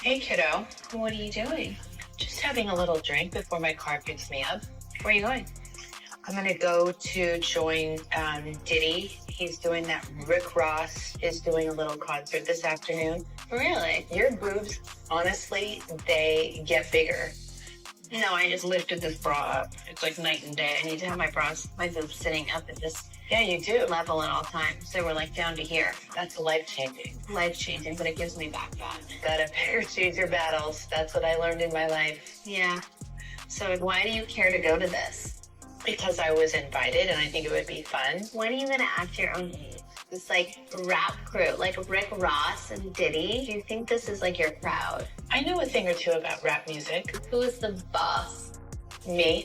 Hey, kiddo. What are you doing? Just having a little drink before my car picks me up. Where are you going? I'm going to go to join Diddy. He's doing that. Rick Ross is doing a little concert this afternoon. Really? Your boobs, honestly, they get bigger. No, I just lifted this bra up. It's like night and day. I need to have my boobs sitting up at this you do. Level at all times. So we're like down to here. That's life-changing. Life-changing, but it gives me back fat. Gotta pick or choose your battles. That's what I learned in my life. Yeah. So why do you care to go to this? Because I was invited and I think it would be fun. When are you gonna act your own age? This like rap crew, like Rick Ross and Diddy. Do you think this is like your crowd? I know a thing or two about rap music. Who is the boss? Me?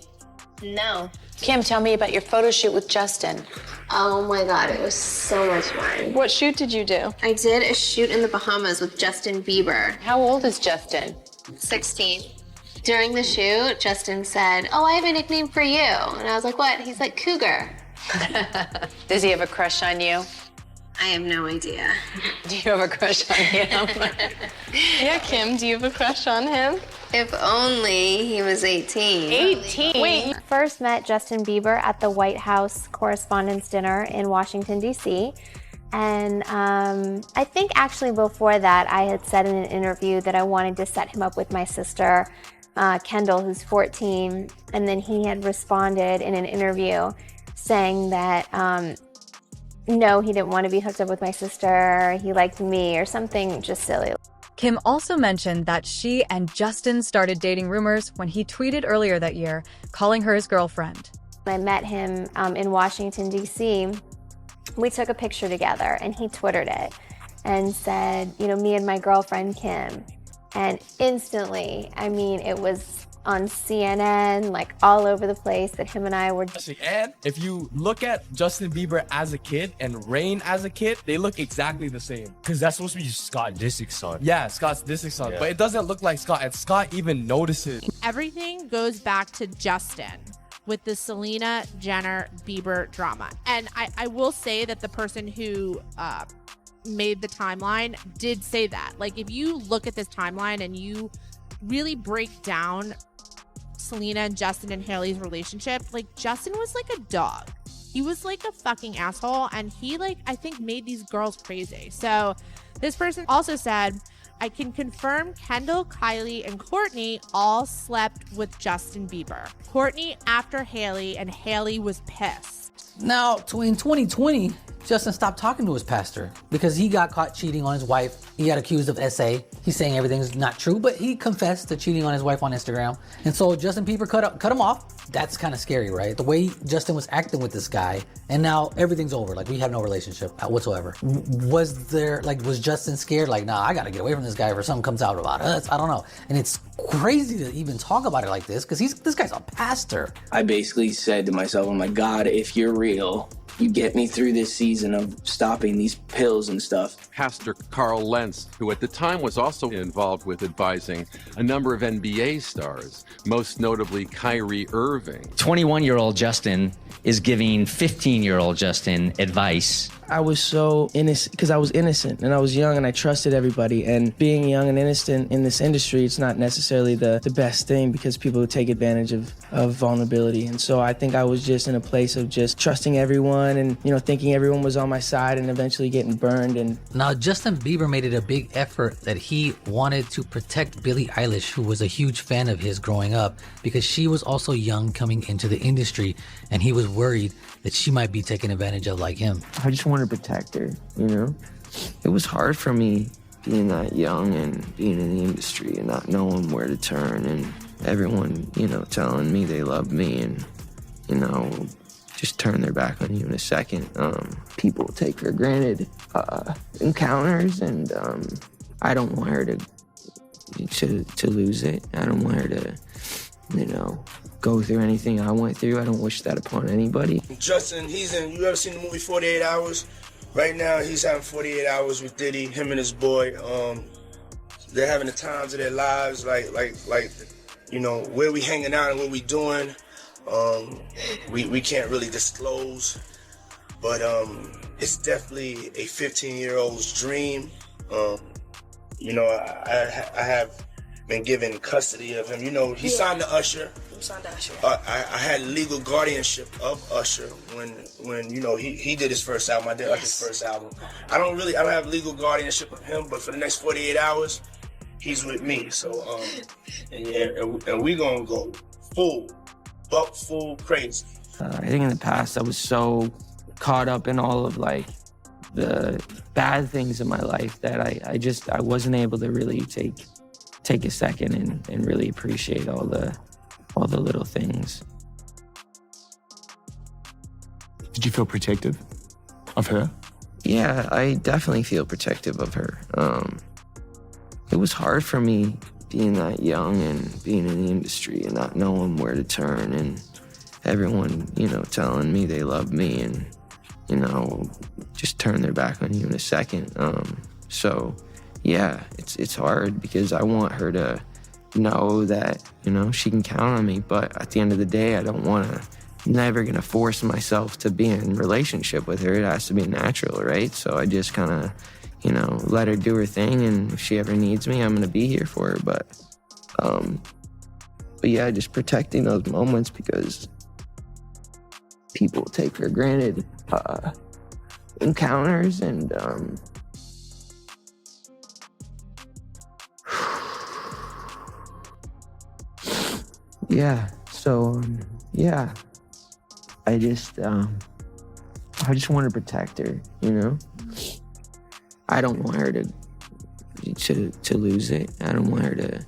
No. Kim, tell me about your photo shoot with Justin. Oh my God, it was so much fun. What shoot did you do? I did a shoot in the Bahamas with Justin Bieber. How old is Justin? 16. During the shoot, Justin said, "Oh, I have a nickname for you." And I was like, "What?" He's like, "Cougar." Does he have a crush on you? I have no idea. Do you have a crush on him? Yeah, Kim, do you have a crush on him? If only he was 18. 18? Wait. First met Justin Bieber at the White House Correspondents' Dinner in Washington, D.C. And I think actually before that, I had said in an interview that I wanted to set him up with my sister, Kendall, who's 14. And then he had responded in an interview saying that, no, he didn't want to be hooked up with my sister. He liked me or something just silly. Kim also mentioned that she and Justin started dating rumors when he tweeted earlier that year, calling her his girlfriend. I met him in Washington, D.C. We took a picture together and he Twittered it and said, you know, me and my girlfriend, Kim. And instantly, I mean, it was on CNN, like all over the place that him and I were. And if you look at Justin Bieber as a kid and Rain as a kid, they look exactly the same. Because that's supposed to be Scott Disick's son. Yeah, Scott's Disick's son. Yeah. But it doesn't look like Scott, and Scott even notices. Everything goes back to Justin with the Selena Jenner Bieber drama. And I will say that the person who made the timeline did say that. Like, if you look at this timeline and you really break down Selena and Justin and Hailey's relationship, like, Justin was like a dog. He was like a fucking asshole, and he, like, I think made these girls crazy. So this person also said, I can confirm Kendall, Kylie, and Courtney all slept with Justin Bieber. Courtney after Hailey, and Hailey was pissed. Now, in 2020, Justin stopped talking to his pastor because he got caught cheating on his wife. He got accused of SA. He's saying everything's not true, but he confessed to cheating on his wife on Instagram. And so Justin Bieber cut him off. That's kind of scary, right? The way Justin was acting with this guy, and now everything's over. Like, we have no relationship whatsoever. Was Justin scared? Like, nah, I got to get away from this guy if something comes out about us. I don't know. And it's crazy to even talk about it like this because this guy's a pastor. I basically said to myself, oh my God, if you're real, you get me through this season of stopping these pills and stuff. Pastor Carl Lentz, who at the time was also involved with advising a number of NBA stars, most notably Kyrie Irving. 21-year-old Justin is giving 15-year-old Justin advice. I was so innocent because I was innocent and I was young and I trusted everybody. And being young and innocent in this industry, it's not necessarily the best thing because people take advantage of vulnerability. And so I think I was just in a place of just trusting everyone and, you know, thinking everyone was on my side and eventually getting burned. And now Justin Bieber made it a big effort that he wanted to protect Billie Eilish, who was a huge fan of his growing up, because she was also young coming into the industry and he was worried that she might be taken advantage of like him. I just wanted to protect her, you know? It was hard for me being that young and being in the industry and not knowing where to turn and everyone, you know, telling me they love me and, you know, just turn their back on you in a second. People take for granted encounters and I don't want her to lose it. I don't want her to, you know, go through anything I went through. I don't wish that upon anybody. Justin, you ever seen the movie 48 Hours? Right now, he's having 48 hours with Diddy, him and his boy. They're having the times of their lives, like, you know, where we hanging out and what we doing. We can't really disclose, but it's definitely a 15-year-old's dream. you know, I have been given custody of him. You know, he signed to Usher. I had legal guardianship of Usher when you know he did his first album. I did Usher's first album. I don't have legal guardianship of him, but for the next 48 hours, he's with me. So and we gonna go full crazy. I think in the past I was so caught up in all of like the bad things in my life that I wasn't able to really take a second and really appreciate all the little things. Did you feel protective of her? Yeah, I definitely feel protective of her. It was hard for me being that young and being in the industry and not knowing where to turn, and everyone, you know, telling me they love me and, you know, just turn their back on you in a second. So yeah, it's hard because I want her to know that, you know, she can count on me, but at the end of the day, I'm never gonna force myself to be in a relationship with her. It has to be natural, right? So I just kind of, you know, let her do her thing, and if she ever needs me, I'm gonna be here for her. But yeah, just protecting those moments because people take for granted encounters and yeah. So yeah, I just want to protect her, you know. I don't want her to lose it. I don't want her to,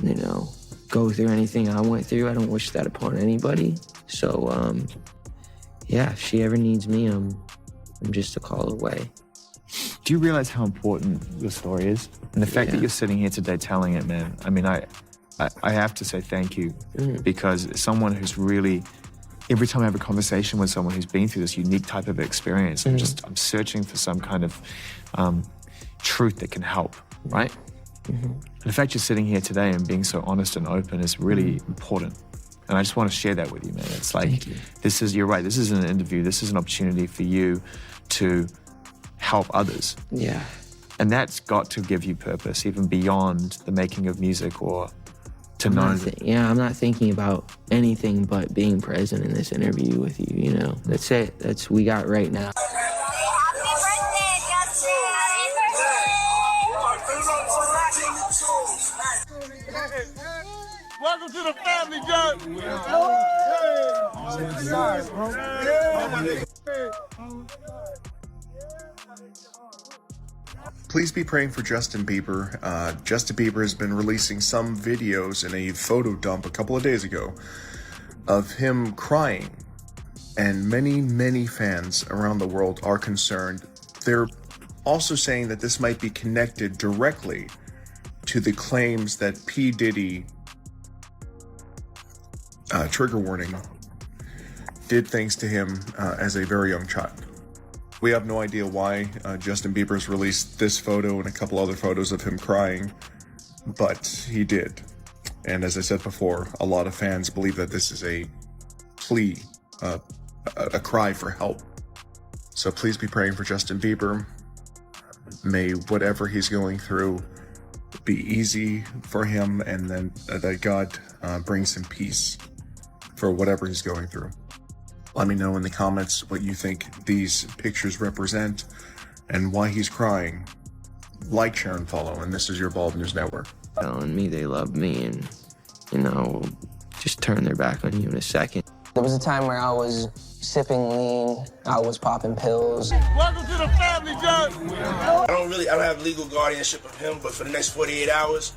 you know, go through anything I went through. I don't wish that upon anybody. So yeah, if she ever needs me, I'm just a call away. Do you realize how important your story is? And the fact that you're sitting here today telling it, man, I mean, I have to say thank you because someone who's really, every time I have a conversation with someone who's been through this unique type of experience, I'm searching for some kind of truth that can help, right? And the fact you're sitting here today and being so honest and open is really important. And I just want to share that with you, man. It's like, you're right, this isn't an interview, this is an opportunity for you to help others. Yeah. And that's got to give you purpose, even beyond the making of music or to know that. I'm not thinking about anything but being present in this interview with you, you know. That's it. That's what we got right now. Welcome to the family, John. Please be praying for Justin Bieber. Justin Bieber has been releasing some videos in a photo dump a couple of days ago of him crying. And many fans around the world are concerned. They're also saying that this might be connected directly to the claims that P. Diddy, trigger warning, did things to him as a very young child. We have no idea why Justin Bieber's released this photo and a couple other photos of him crying, but he did. And as I said before, a lot of fans believe that this is a plea, a cry for help. So please be praying for Justin Bieber. May whatever he's going through be easy for him, and then that God brings him peace for whatever he's going through. Let me know in the comments what you think these pictures represent and why he's crying. Like, share, and follow. And this is your Bald News Network. Telling me they love me and, you know, just turn their back on you in a second. There was a time where I was sipping lean, I was popping pills. Welcome to the family, John. I don't have legal guardianship of him, but for the next 48 hours,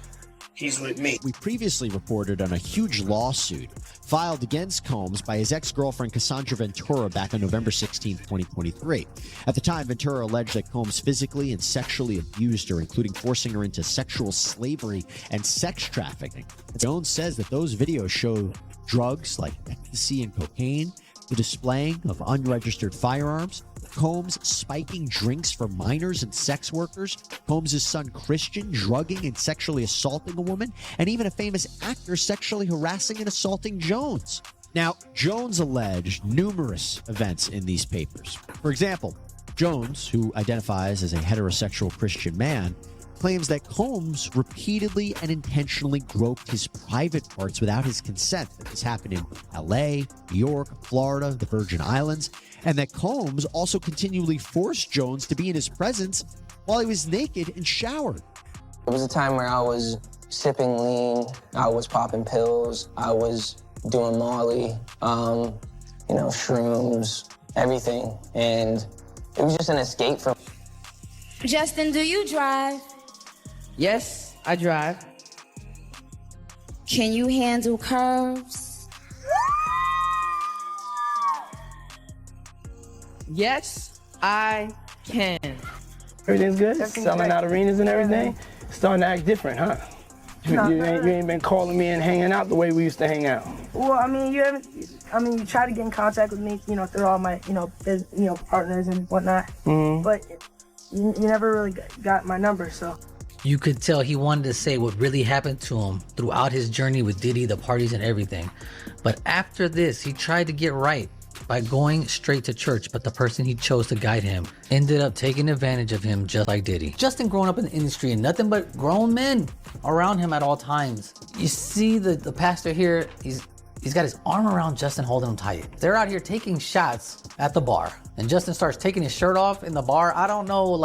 he's with me. We previously reported on a huge lawsuit filed against Combs by his ex-girlfriend Cassandra Ventura back on November 16, 2023. At the time, Ventura alleged that Combs physically and sexually abused her, including forcing her into sexual slavery and sex trafficking. Jones says that those videos show drugs like ecstasy and cocaine, the displaying of unregistered firearms, Combs spiking drinks for minors and sex workers, Combs' son Christian drugging and sexually assaulting a woman, and even a famous actor sexually harassing and assaulting Jones. Now, Jones alleged numerous events in these papers. For example, Jones, who identifies as a heterosexual Christian man, claims that Combs repeatedly and intentionally groped his private parts without his consent. This happened in LA, New York, Florida, the Virgin Islands, and that Combs also continually forced Jones to be in his presence while he was naked and showered. It was a time where I was sipping lean, I was popping pills, I was doing Molly, shrooms, everything. And it was just an escape from. Justin, do you drive? Yes, I drive. Can you handle curves? Yes, I can. Everything's good? Selling out arenas and everything? Starting to act different, huh? You ain't been calling me and hanging out the way we used to hang out. Well, I mean, you try to get in contact with me, through all my, partners and whatnot. Mm-hmm. But you never really got my number, so. You could tell he wanted to say what really happened to him throughout his journey with Diddy, the parties and everything. But after this, he tried to get right by going straight to church, but the person he chose to guide him ended up taking advantage of him just like Diddy. Justin growing up in the industry and nothing but grown men around him at all times. You see the pastor here, he's got his arm around Justin holding him tight. They're out here taking shots at the bar and Justin starts taking his shirt off in the bar. I don't know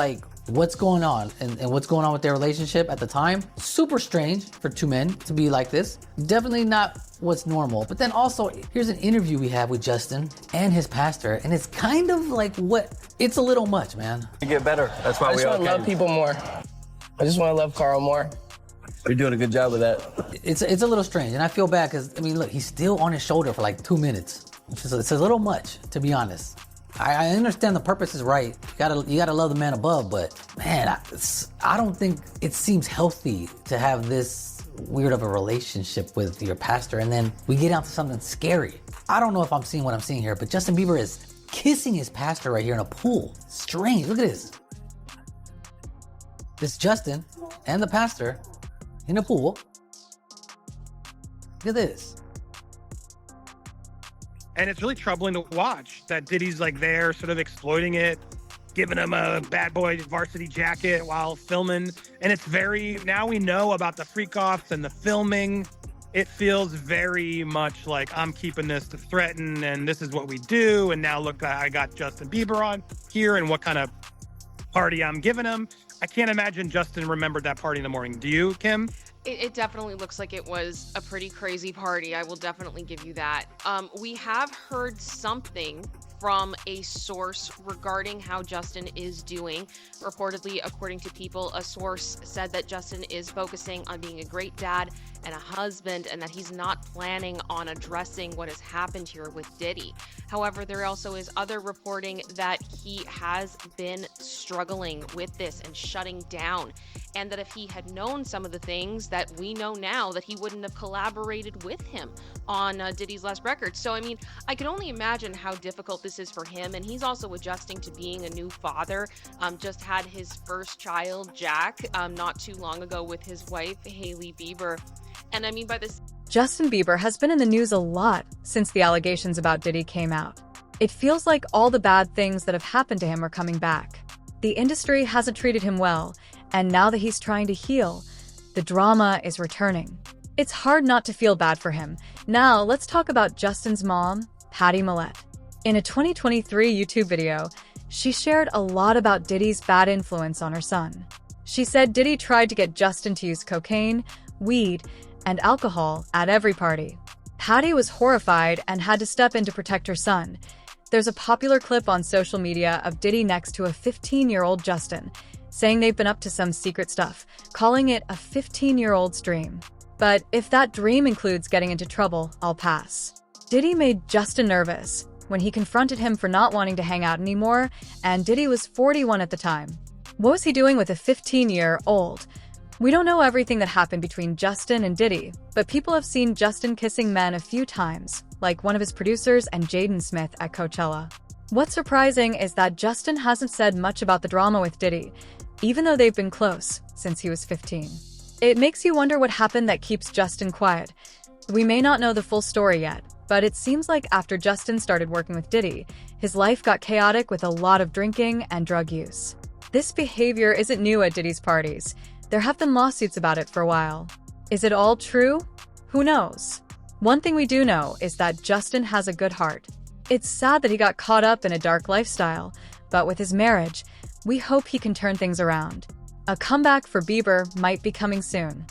what's going on and what's going on with their relationship at the time. Super strange for two men to be like this. Definitely not what's normal. But then also, here's an interview we have with Justin and his pastor, and it's kind of like it's a little much, man. You get better. That's why we all came. I just want to love people more. I just want to love Carl more. You're doing a good job of that. It's a little strange, and I feel bad because, look, he's still on his shoulder for like 2 minutes. It's a little much, to be honest. I understand the purpose is right. You gotta love the man above, but man, I don't think it seems healthy to have this weird of a relationship with your pastor, and then we get out to something scary. I don't know if I'm seeing what I'm seeing here, but Justin Bieber is kissing his pastor right here in a pool. Strange. Look at this. This Justin and the pastor in a pool. Look at this. And it's really troubling to watch that Diddy's there sort of exploiting it, giving him a bad boy varsity jacket while filming. And it's now we know about the freak offs and the filming. It feels very much like I'm keeping this to threaten and this is what we do. And now look, I got Justin Bieber on here and what kind of party I'm giving him. I can't imagine Justin remembered that party in the morning. Do you, Kim? It definitely looks like it was a pretty crazy party. I will definitely give you that. We have heard something from a source regarding how Justin is doing. Reportedly, according to People, a source said that Justin is focusing on being a great dad and a husband, and that he's not planning on addressing what has happened here with Diddy. However, there also is other reporting that he has been struggling with this and shutting down, and that if he had known some of the things that we know now, that he wouldn't have collaborated with him on Diddy's last record. So, I can only imagine how difficult this is for him, and he's also adjusting to being a new father. Just had his first child, Jack, not too long ago with his wife, Hailey Bieber. And by this, Justin Bieber has been in the news a lot since the allegations about Diddy came out. It feels like all the bad things that have happened to him are coming back. The industry hasn't treated him well, and now that he's trying to heal, the drama is returning. It's hard not to feel bad for him. Now, let's talk about Justin's mom, Patty Millette. In a 2023 YouTube video, she shared a lot about Diddy's bad influence on her son. She said Diddy tried to get Justin to use cocaine, weed, and alcohol at every party. Patty was horrified and had to step in to protect her son. There's a popular clip on social media of Diddy next to a 15-year-old Justin, saying they've been up to some secret stuff, calling it a 15-year-old's dream. But if that dream includes getting into trouble, I'll pass. Diddy made Justin nervous when he confronted him for not wanting to hang out anymore, and Diddy was 41 at the time. What was he doing with a 15-year-old? We don't know everything that happened between Justin and Diddy, but people have seen Justin kissing men a few times, like one of his producers and Jaden Smith at Coachella. What's surprising is that Justin hasn't said much about the drama with Diddy, even though they've been close since he was 15. It makes you wonder what happened that keeps Justin quiet. We may not know the full story yet, but it seems like after Justin started working with Diddy, his life got chaotic with a lot of drinking and drug use. This behavior isn't new at Diddy's parties. There have been lawsuits about it for a while. Is it all true? Who knows? One thing we do know is that Justin has a good heart. It's sad that he got caught up in a dark lifestyle, but with his marriage, we hope he can turn things around. A comeback for Bieber might be coming soon.